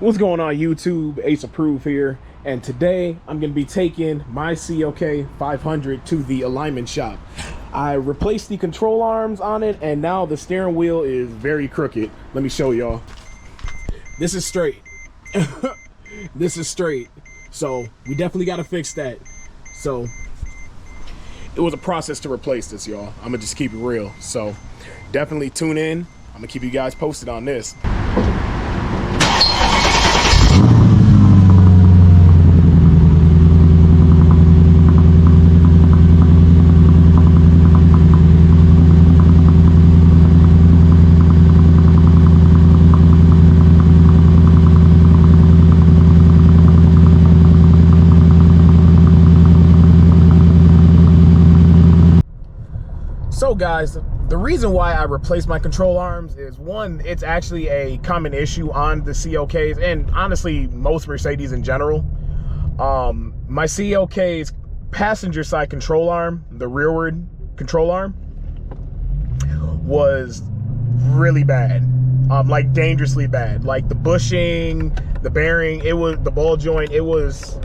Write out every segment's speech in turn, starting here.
What's going on YouTube? Ace Approved here, and today I'm going to be taking my CLK 500 to the alignment shop. I replaced the control arms on it, and now the steering wheel is very crooked. Let me show y'all. This is straight. This is straight. So we definitely got to fix that. So it was a process to replace this, y'all. I'm gonna just keep it real. So definitely tune in. I'm gonna keep you guys posted on this. So guys, the reason why I replaced my control arms is, one, it's actually a common issue on the CLKs and honestly most Mercedes in general. My CLK's passenger side control arm, the rearward control arm, was really bad, like dangerously bad. Like the bushing, the bearing, it was the ball joint, it was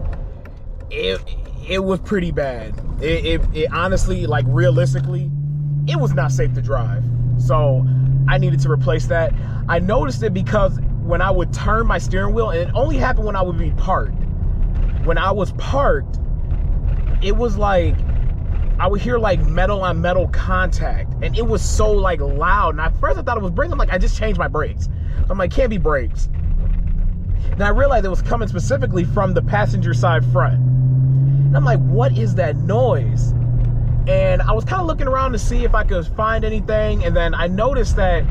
pretty bad. It honestly, like realistically, it was not safe to drive. So I needed to replace that. I noticed it because when I would turn my steering wheel, and it only happened when I would be parked. When I was parked, it was like, I would hear like metal on metal contact, and it was so like loud. And at first I thought it was brakes. I'm like, I just changed my brakes. I'm like, can't be brakes. And I realized it was coming specifically from the passenger side front. And I'm like, what is that noise? And I was kind of looking around to see if I could find anything, and then I noticed that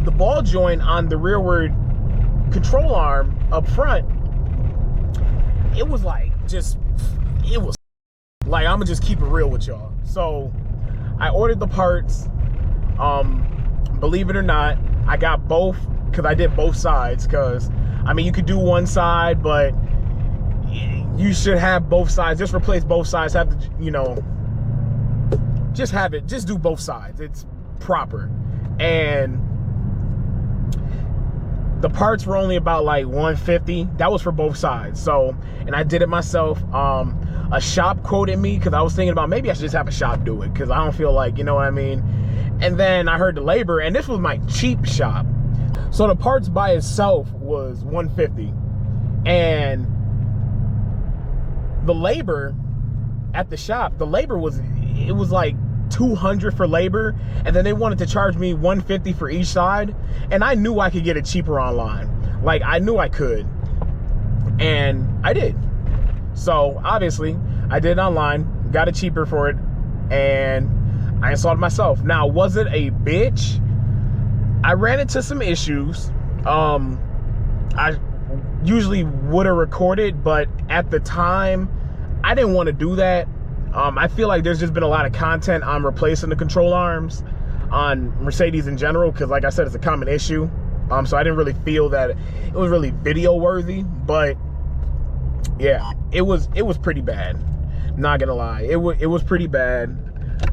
the ball joint on the rearward control arm up front, it was like, it was like, I'm gonna just keep it real with y'all. So I ordered the parts. Believe it or not, I got both, because I did both sides, because I mean, you could do one side, but you should have both sides. Just replace both sides, have to, you know, just do both sides. It's proper. And the parts were only about like $150. That was for both sides. So, and I did it myself. A shop quoted me, because I was thinking about maybe I should just have a shop do it, because I don't feel like, you know what I mean? And then I heard the labor, and this was my cheap shop. So the parts by itself was $150. And the labor at the shop, the labor was, it was like $200 for labor, and then they wanted to charge me $150 for each side, and I knew I could get it cheaper online. Like, I knew I could, and I did. So obviously I did it online, got it cheaper for it, and I installed it myself. Now, was it a bitch? I ran into some issues. I usually would have recorded, but at the time I didn't want to do that. I feel like there's just been a lot of content on replacing the control arms on Mercedes in general, because like I said, it's a common issue. So I didn't really feel that it was really video worthy, but yeah, it was pretty bad. Not gonna lie, it was pretty bad.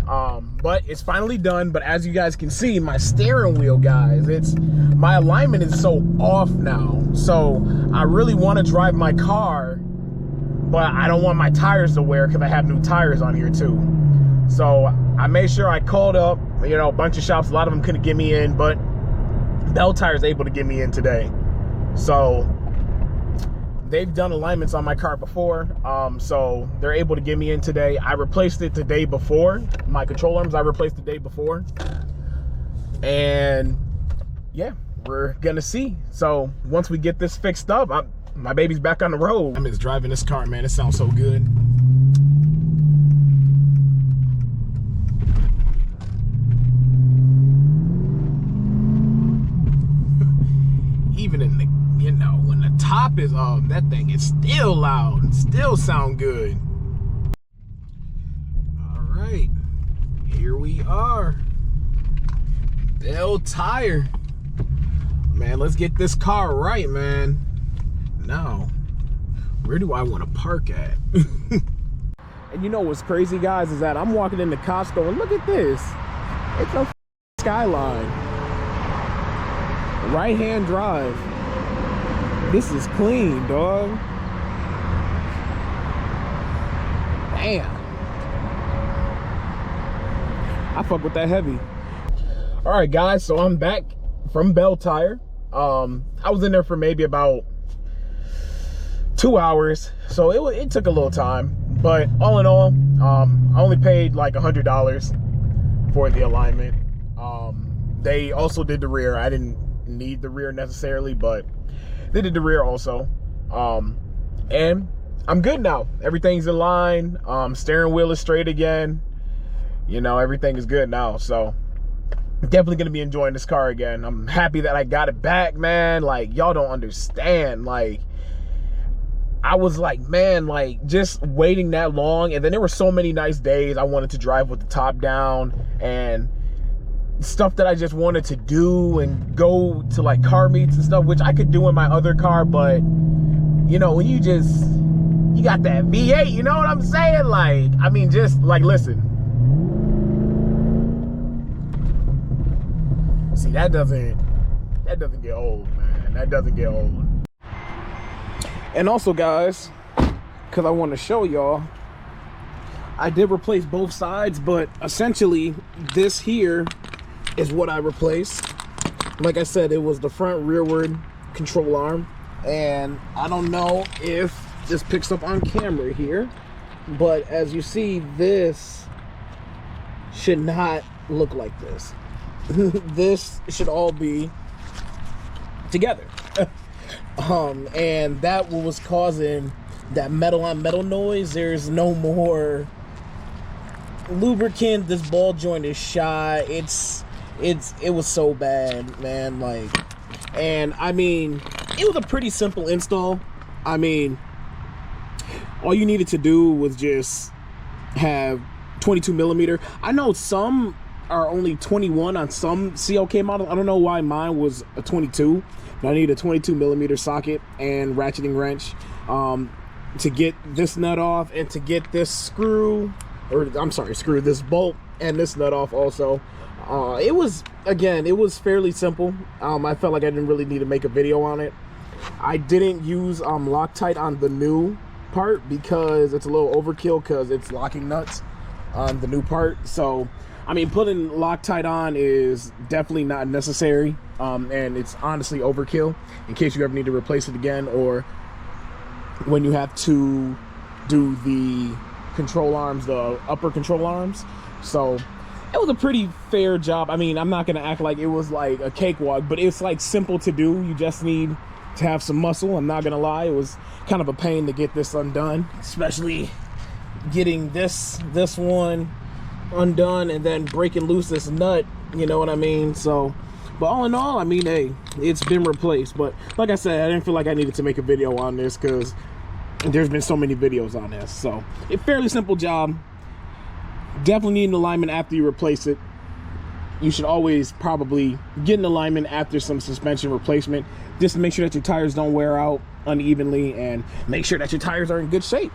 But it's finally done. But as you guys can see, my steering wheel, guys, my alignment is so off now. So I really want to drive my car, but I don't want my tires to wear, because I have new tires on here too. So I made sure I called up, you know, a bunch of shops. A lot of them couldn't get me in, but Belle Tire is able to get me in today. So they've done alignments on my car before, so they're able to get me in today. I replaced it the day before. My control arms I replaced the day before. And yeah, we're gonna see. So once we get this fixed up, my baby's back on the road. I'm just driving this car, man. It sounds so good. Even in the, you know, when the top is off, that thing is still loud and still sound good. All right, here we are. Belle Tire. Man, let's get this car right, man. Now, where do I want to park at? And you know what's crazy, guys, is that I'm walking into Costco and look at this. It's a Skyline. Right-hand drive. This is clean, dog. Damn. I fuck with that heavy. All right, guys, so I'm back from Belle Tire. I was in there for maybe about 2 hours, so it took a little time, but all in all, I only paid like $100 for the alignment. They also did the rear. I didn't need the rear necessarily, but they did the rear also. And I'm good now. Everything's in line. Steering wheel is straight again. You know, everything is good now. So definitely gonna be enjoying this car again. I'm happy that I got it back, man. Like, y'all don't understand. Like, I was like, man, like, just waiting that long. And then there were so many nice days I wanted to drive with the top down and stuff that I just wanted to do and go to like car meets and stuff, which I could do in my other car. But you know, when you got that V8, you know what I'm saying? Like, I mean, just like, listen, see, that doesn't get old, man. That doesn't get old. And also, guys, because I want to show y'all, I did replace both sides, but essentially this here is what I replaced. Like I said, it was the front rearward control arm, and I don't know if this picks up on camera here, but as you see, this should not look like this. This should all be together. And that was causing that metal on metal noise. There's no more lubricant. This ball joint is shot. It was so bad, man. Like, and I mean, it was a pretty simple install. I mean, all you needed to do was just have 22 millimeter. I know some are only 21 on some CLK models. I don't know why mine was a 22. But I need a 22 millimeter socket and ratcheting wrench to get this nut off, and to get this screw, or I'm sorry, this bolt and this nut off also. It was fairly simple. I felt like I didn't really need to make a video on it. I didn't use Loctite on the new part because it's a little overkill, because it's locking nuts on the new part. So I mean, putting Loctite on is definitely not necessary, and it's honestly overkill in case you ever need to replace it again, or when you have to do the control arms, the upper control arms. So it was a pretty fair job. I mean, I'm not gonna act like it was like a cakewalk, but it's like simple to do. You just need to have some muscle. I'm not gonna lie, it was kind of a pain to get this undone, especially getting this one undone and then breaking loose this nut, you know what I mean? So, but all in all, I mean, hey, it's been replaced. But like I said, I didn't feel like I needed to make a video on this because there's been so many videos on this. So a fairly simple job. Definitely need an alignment after you replace it. You should always probably get an alignment after some suspension replacement, just to make sure that your tires don't wear out unevenly, and make sure that your tires are in good shape.